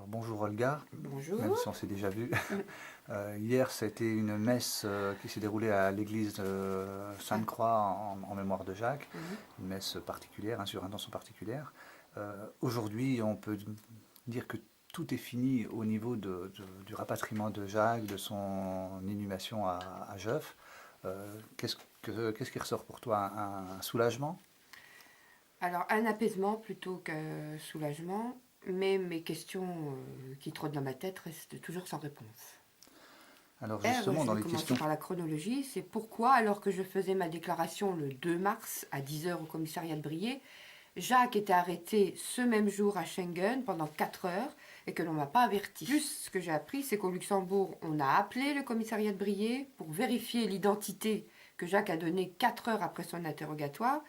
Alors bonjour Olga, Bonjour. même si on s'est déjà vu. Hier, ça a été une messe qui s'est déroulée à l'église de Sainte-Croix en mémoire de Jacques, Mhm. une messe particulière, hein, sur intention particulière. Aujourd'hui, on peut dire que tout est fini au niveau du rapatriement de Jacques, de son inhumation à Jeuf. Qu'est-ce qui ressort pour toi? Un soulagement? Alors, un apaisement plutôt qu'un soulagement, mais mes questions qui trottent dans ma tête restent toujours sans réponse. Alors Hier, justement, je dans vais les commencer questions. par la chronologie. C'est pourquoi, alors que je faisais ma déclaration le 2 mars à 10 heures au commissariat de Briey, Jacques était arrêté ce même jour à Schengen pendant 4 heures et que l'on ne m'a pas averti. Plus, ce que j'ai appris, c'est qu'au Luxembourg, on a appelé le commissariat de Briey pour vérifier l'identité que Jacques a donnée 4 heures après son interrogatoire,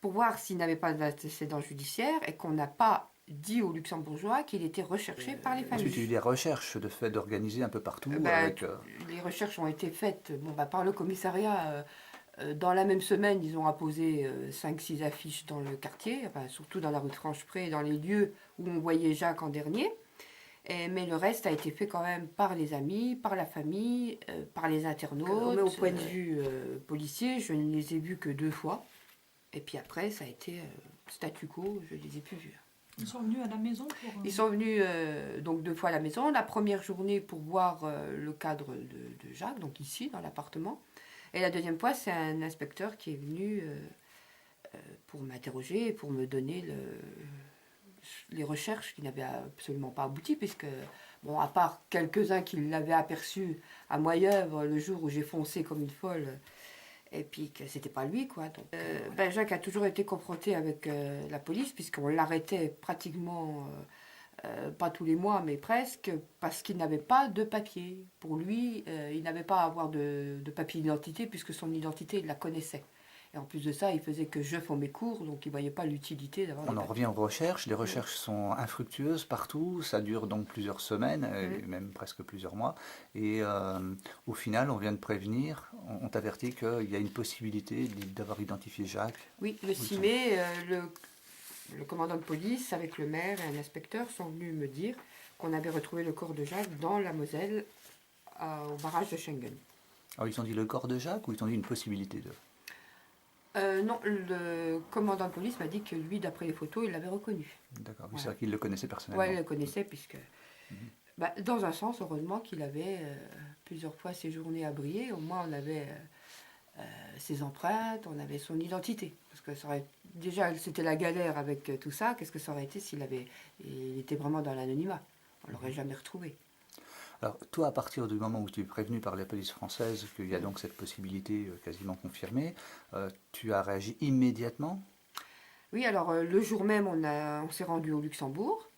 pour voir s'il n'avait pas d'antécédent judiciaire et qu'on n'a pas dit aux Luxembourgeois qu'il était recherché par les Ensuite, il y a eu familles. des recherches de fait d'organiser un peu partout Bah, avec. les recherches ont été faites par le commissariat. Dans la même semaine, ils ont apposé 5-6 affiches dans le quartier, enfin, surtout dans la rue de Franchepré, dans les lieux où on voyait Jacques en dernier. Mais le reste a été fait quand même par les amis, par la famille, par les internautes. Mais au point de vue policier, je ne les ai vus que 2 fois. Et puis après, ça a été statu quo, je ne les ai plus vus. Ils sont venus à la maison pour... Ils sont venus donc 2 fois à la maison. La première journée pour voir le cadre de Jacques, donc ici, dans l'appartement. Et la deuxième fois, c'est un inspecteur qui est venu pour m'interroger et pour me donner les recherches qui n'avaient absolument pas abouti, puisque, bon, à part quelques-uns qui l'avaient aperçu à Moyeuvre le jour où j'ai foncé comme une folle, et puis que c'était pas lui, quoi. Donc, Jacques a toujours été confronté avec la police, puisqu'on l'arrêtait pratiquement, pas tous les mois, mais presque, parce qu'il n'avait pas de papier. Pour lui, il n'avait pas à avoir de papier d'identité, puisque son identité, il la connaissait. Et en plus de ça, il faisait que je fais mes cours, donc il ne voyait pas l'utilité d'avoir des On en papiers. revient aux recherches. Les recherches sont infructueuses partout. Ça dure donc plusieurs semaines, et même presque plusieurs mois. Et au final, on vient de prévenir, on t'avertit qu'il y a une possibilité d'avoir identifié Jacques. Oui, le 6 mai, le commandant de police, avec le maire et un inspecteur, sont venus me dire qu'on avait retrouvé le corps de Jacques dans la Moselle, au barrage de Schengen. Alors ils t'ont dit le corps de Jacques ou ils t'ont dit une possibilité de. Non, le commandant de police m'a dit que lui, d'après les photos, il l'avait reconnu. D'accord, oui, Voilà. c'est vrai qu'il le connaissait personnellement. Ouais, il le connaissait, puisque... dans un sens, heureusement qu'il avait plusieurs fois séjourné à Briey. Au moins, on avait ses empreintes, on avait son identité. Parce que ça aurait... déjà, c'était la galère avec tout ça. Qu'est-ce que ça aurait été il était vraiment dans l'anonymat? On l'aurait jamais retrouvé. Alors, toi, à partir du moment où tu es prévenu par la police française qu'il y a donc cette possibilité quasiment confirmée, tu as réagi immédiatement? Oui, alors le jour même, on s'est rendu au Luxembourg.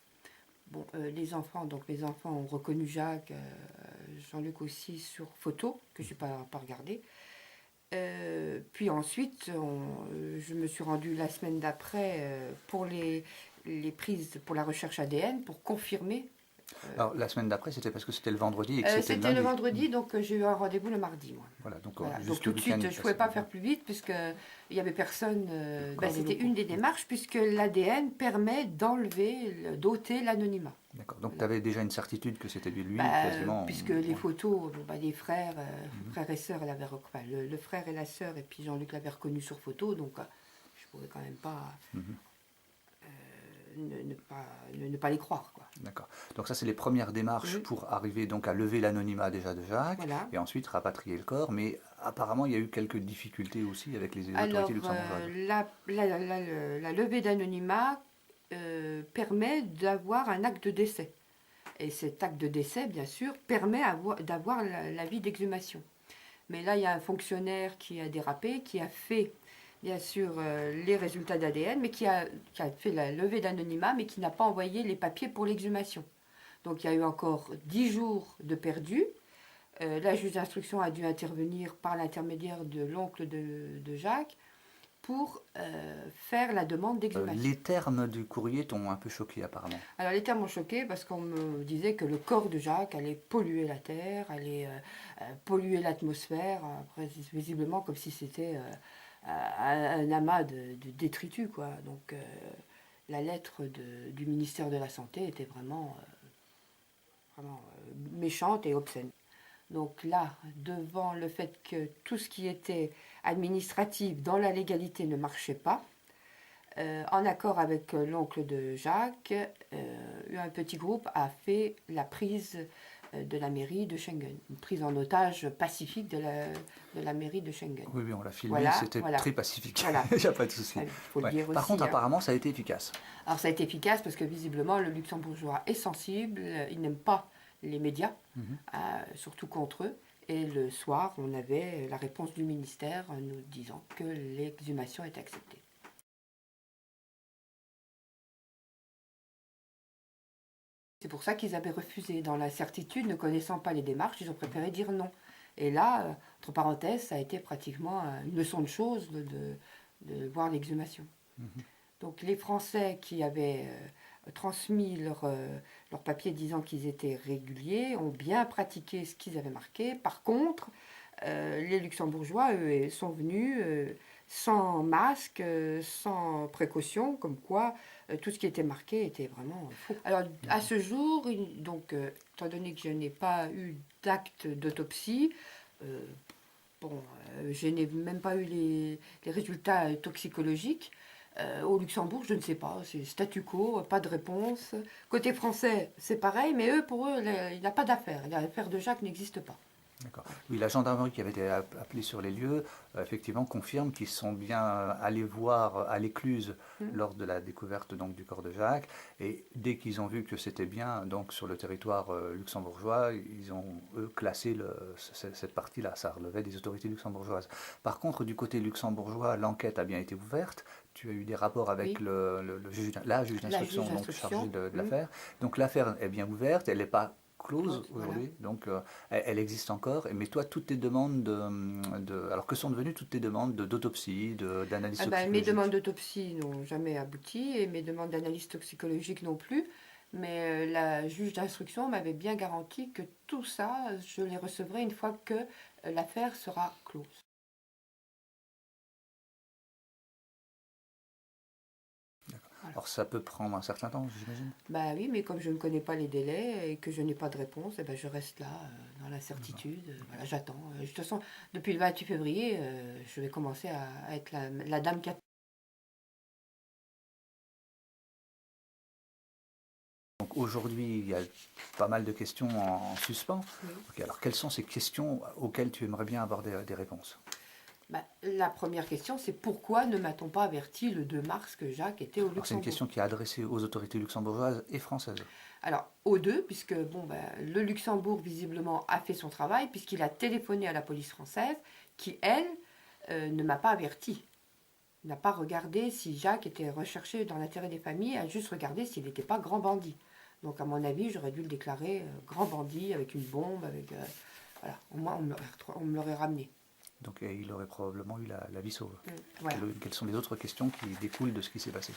Bon, les enfants, donc mes enfants ont reconnu Jacques, Jean-Luc aussi sur photo, que je n'ai pas regardé. Puis ensuite, je me suis rendue la semaine d'après pour les prises, pour la recherche ADN, pour confirmer. Alors, la semaine d'après, c'était parce que c'était le vendredi et que c'était C'était le lundi. vendredi, donc j'ai eu un rendez-vous le mardi, moi. Voilà, donc, Voilà. juste Donc le tout de suite, week-end je ne pouvais pas passé. faire plus vite, puisqu'il n'y avait personne. D'accord. C'était une des démarches, puisque l'ADN permet d'ôter l'anonymat. D'accord, donc tu avais déjà une certitude que c'était lui, Bah, quasiment. puisque les photos, les frères, frères et sœurs, le frère et la sœur, et puis Jean-Luc l'avait reconnu sur photo, donc je pouvais quand même pas ne pas les croire, quoi. D'accord. Donc ça, c'est les premières démarches pour arriver donc à lever l'anonymat déjà de Jacques, Voilà. et ensuite rapatrier le corps. Mais apparemment, il y a eu quelques difficultés aussi avec les Alors, autorités luxembourgeoises. la levée d'anonymat permet d'avoir un acte de décès. Et cet acte de décès, bien sûr, permet d'avoir l'avis d'exhumation. Mais là, il y a un fonctionnaire qui a dérapé, qui a fait, bien sûr, les résultats d'ADN, mais qui a fait la levée d'anonymat, mais qui n'a pas envoyé les papiers pour l'exhumation. Donc il y a eu encore 10 jours de perdu. La juge d'instruction a dû intervenir par l'intermédiaire de l'oncle de Jacques pour faire la demande d'exhumation. Les termes du courrier t'ont un peu choqué apparemment. Alors les termes m'ont choqué parce qu'on me disait que le corps de Jacques allait polluer la terre, allait polluer l'atmosphère, visiblement comme si c'était un amas de détritus, quoi. Donc la lettre du ministère de la Santé était vraiment vraiment méchante et obscène. Donc là, devant le fait que tout ce qui était administratif dans la légalité ne marchait pas, en accord avec l'oncle de Jacques, un petit groupe a fait la prise de la mairie de Schengen, une prise en otage pacifique de la mairie de Schengen. Oui, oui, on l'a filmé, Voilà, c'était voilà. très pacifique. Voilà. Il n'y a pas de souci. Il faut le Ouais. dire Par aussi. contre, hein. apparemment, ça a été efficace. Alors ça a été efficace parce que visiblement le luxembourgeois est sensible, il n'aime pas les médias, surtout contre eux. Et le soir, on avait la réponse du ministère nous disant que l'exhumation était acceptée. C'est pour ça qu'ils avaient refusé. Dans l'incertitude, ne connaissant pas les démarches, ils ont préféré dire non. Et là, entre parenthèses, ça a été pratiquement une leçon de choses de voir l'exhumation. Donc les Français qui avaient transmis leur papier disant qu'ils étaient réguliers ont bien pratiqué ce qu'ils avaient marqué. Par contre, les Luxembourgeois, eux, sont venus sans masque, sans précaution, comme quoi tout ce qui était marqué était vraiment faux. Alors, à ce jour, donc, étant donné que je n'ai pas eu d'acte d'autopsie, je n'ai même pas eu les résultats toxicologiques. Au Luxembourg, je ne sais pas, c'est statu quo, pas de réponse. Côté français, c'est pareil, mais pour eux, il n'y a pas d'affaire. L'affaire de Jacques n'existe pas. D'accord. Oui, la gendarmerie qui avait été appelée sur les lieux, effectivement, confirme qu'ils sont bien allés voir à l'écluse lors de la découverte donc, du corps de Jacques. Et dès qu'ils ont vu que c'était bien donc, sur le territoire luxembourgeois, ils ont, eux, classé cette partie-là. Ça relevait des autorités luxembourgeoises. Par contre, du côté luxembourgeois, l'enquête a bien été ouverte. Tu as eu des rapports avec Oui. la juge d'instruction donc, chargée de l'affaire. Donc l'affaire est bien ouverte, elle n'est pas close aujourd'hui, voilà. donc elle existe encore. Mais toi, toutes tes demandes alors que sont devenues toutes tes demandes d'autopsie, d'analyse toxicologique? Mes demandes d'autopsie n'ont jamais abouti et mes demandes d'analyse toxicologique non plus. Mais la juge d'instruction m'avait bien garanti que tout ça, je les recevrai une fois que l'affaire sera close. Alors ça peut prendre un certain temps, j'imagine. Bah oui, mais comme je ne connais pas les délais et que je n'ai pas de réponse, eh ben je reste là, dans l'incertitude. Voilà, j'attends. De toute façon, depuis le 28 février, je vais commencer à être la dame qui attend. Donc aujourd'hui, il y a pas mal de questions en suspens. Oui. Okay, alors quelles sont ces questions auxquelles tu aimerais bien avoir des réponses? La première question, c'est pourquoi ne m'a-t-on pas averti le 2 mars que Jacques était au Luxembourg? C'est une question qui est adressée aux autorités luxembourgeoises et françaises. Alors, aux deux, puisque le Luxembourg, visiblement, a fait son travail, puisqu'il a téléphoné à la police française, qui, elle, ne m'a pas averti. N'a pas regardé si Jacques était recherché dans l'intérêt des familles, a juste regardé s'il n'était pas grand bandit. Donc, à mon avis, j'aurais dû le déclarer grand bandit, avec une bombe, avec... voilà, au moins, on me l'aurait ramené. Donc il aurait probablement eu la vie sauve. Voilà. Quelles sont les autres questions qui découlent de ce qui s'est passé?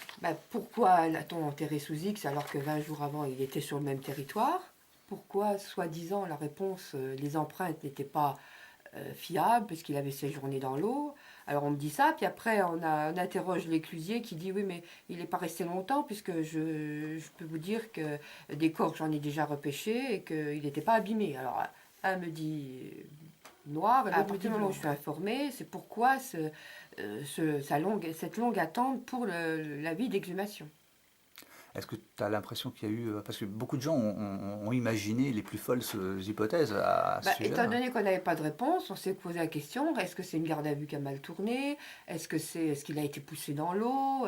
Pourquoi l'a-t-on enterré sous X alors que 20 jours avant il était sur le même territoire? Pourquoi, soi-disant, la réponse, les empreintes n'étaient pas fiables puisqu'il avait séjourné dans l'eau? Alors on me dit ça, puis après on interroge l'éclusier qui dit oui mais il n'est pas resté longtemps puisque je peux vous dire que des corps j'en ai déjà repêché et qu'il n'était pas abîmé. Alors elle me dit... noir, et à partir du moment où je suis informée, c'est pourquoi cette longue attente pour l'avis d'exhumation. Est-ce que tu as l'impression qu'il y a eu... Parce que beaucoup de gens ont imaginé les plus folles hypothèses à ce sujet-là. Étant donné qu'on n'avait pas de réponse, on s'est posé la question, est-ce que c'est une garde à vue qui a mal tourné? Est-ce qu'il a été poussé dans l'eau?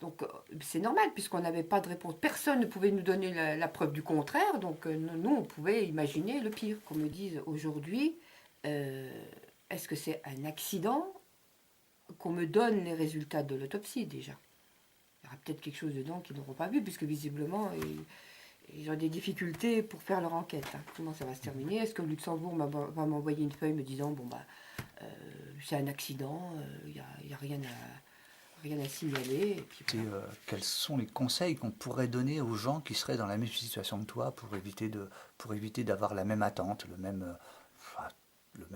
Donc c'est normal puisqu'on n'avait pas de réponse. Personne ne pouvait nous donner la preuve du contraire, donc nous on pouvait imaginer le pire. Qu'on me dise aujourd'hui... est-ce que c'est un accident qu'on me donne les résultats de l'autopsie déjà? Il y aura peut-être quelque chose dedans qu'ils n'auront pas vu, puisque visiblement, ils ont des difficultés pour faire leur enquête. Comment ça va se terminer? Est-ce que le Luxembourg va m'envoyer une feuille me disant, c'est un accident, il n'y a rien à signaler. Et puis, voilà. Quels sont les conseils qu'on pourrait donner aux gens qui seraient dans la même situation que toi pour éviter d'avoir la même attente, le même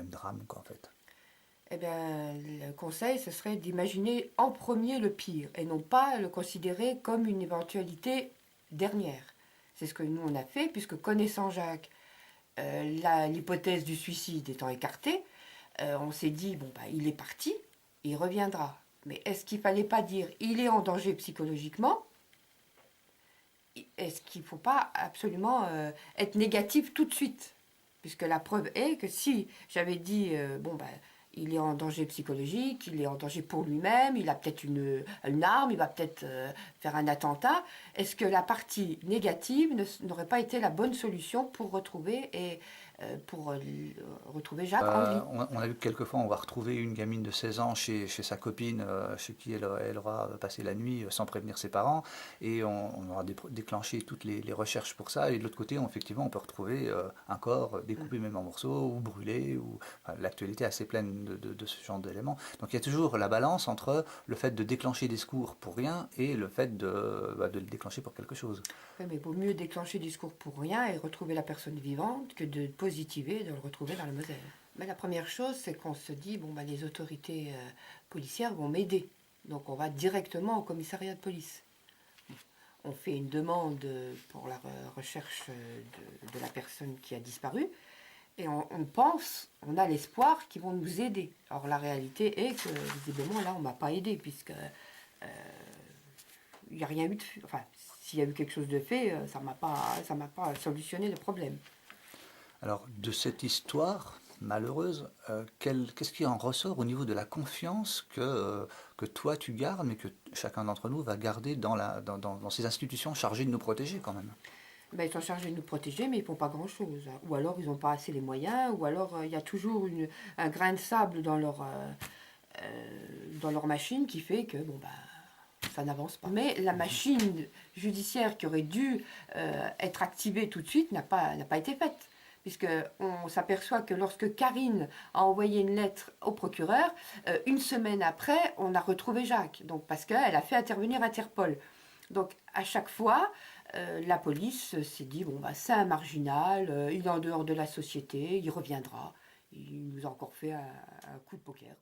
drame, quoi, en fait? Eh bien, le conseil, ce serait d'imaginer en premier le pire et non pas le considérer comme une éventualité dernière. C'est ce que nous on a fait, puisque connaissant Jacques, l'hypothèse du suicide étant écartée, on s'est dit, bon, bah, il est parti, il reviendra. Mais est-ce qu'il ne fallait pas dire, il est en danger psychologiquement? Est-ce qu'il ne faut pas absolument être négatif tout de suite? Puisque la preuve est que si j'avais dit, bon, bah, il est en danger psychologique, il est en danger pour lui-même, il a peut-être une arme, il va peut-être faire un attentat, est-ce que la partie négative n'aurait pas été la bonne solution pour retrouver retrouver Jacques en vie? On a vu que quelquefois on va retrouver une gamine de 16 ans chez sa copine, chez qui elle aura passé la nuit sans prévenir ses parents, et on aura déclenché toutes les recherches pour ça, et de l'autre côté, effectivement, on peut retrouver un corps découpé même en morceaux, ou brûlé, enfin, l'actualité est assez pleine de ce genre d'éléments. Donc il y a toujours la balance entre le fait de déclencher des secours pour rien et le fait de le déclencher pour quelque chose. Oui, mais il vaut mieux déclencher du discours pour rien et retrouver la personne vivante que de positiver et de le retrouver dans la Moselle. Mais la première chose, c'est qu'on se dit, bon, bah, les autorités policières vont m'aider. Donc on va directement au commissariat de police. On fait une demande pour la recherche de la personne qui a disparu. Et on pense, on a l'espoir qu'ils vont nous aider. Alors la réalité est que, visiblement, là, on ne m'a pas aidé, puisque il n'y a rien eu de fait. Enfin, s'il y a eu quelque chose de fait, ça m'a pas solutionné le problème. Alors, de cette histoire malheureuse, qu'est-ce qui en ressort au niveau de la confiance que toi tu gardes, mais que chacun d'entre nous va garder dans ces institutions chargées de nous protéger quand même? Ben, ils sont chargés de nous protéger, mais ils ne font pas grand-chose. Ou alors ils n'ont pas assez les moyens, ou alors il y a toujours un grain de sable dans leur machine qui fait que bon, bah, ça n'avance pas. Mais la machine judiciaire qui aurait dû être activée tout de suite n'a pas été faite. Puisqu'on s'aperçoit que lorsque Karine a envoyé une lettre au procureur, une semaine après, on a retrouvé Jacques. Donc, parce qu'elle a fait intervenir Interpol. Donc à chaque fois, la police s'est dit, bon, bah, c'est un marginal, il est en dehors de la société, il reviendra. Il nous a encore fait un coup de poker.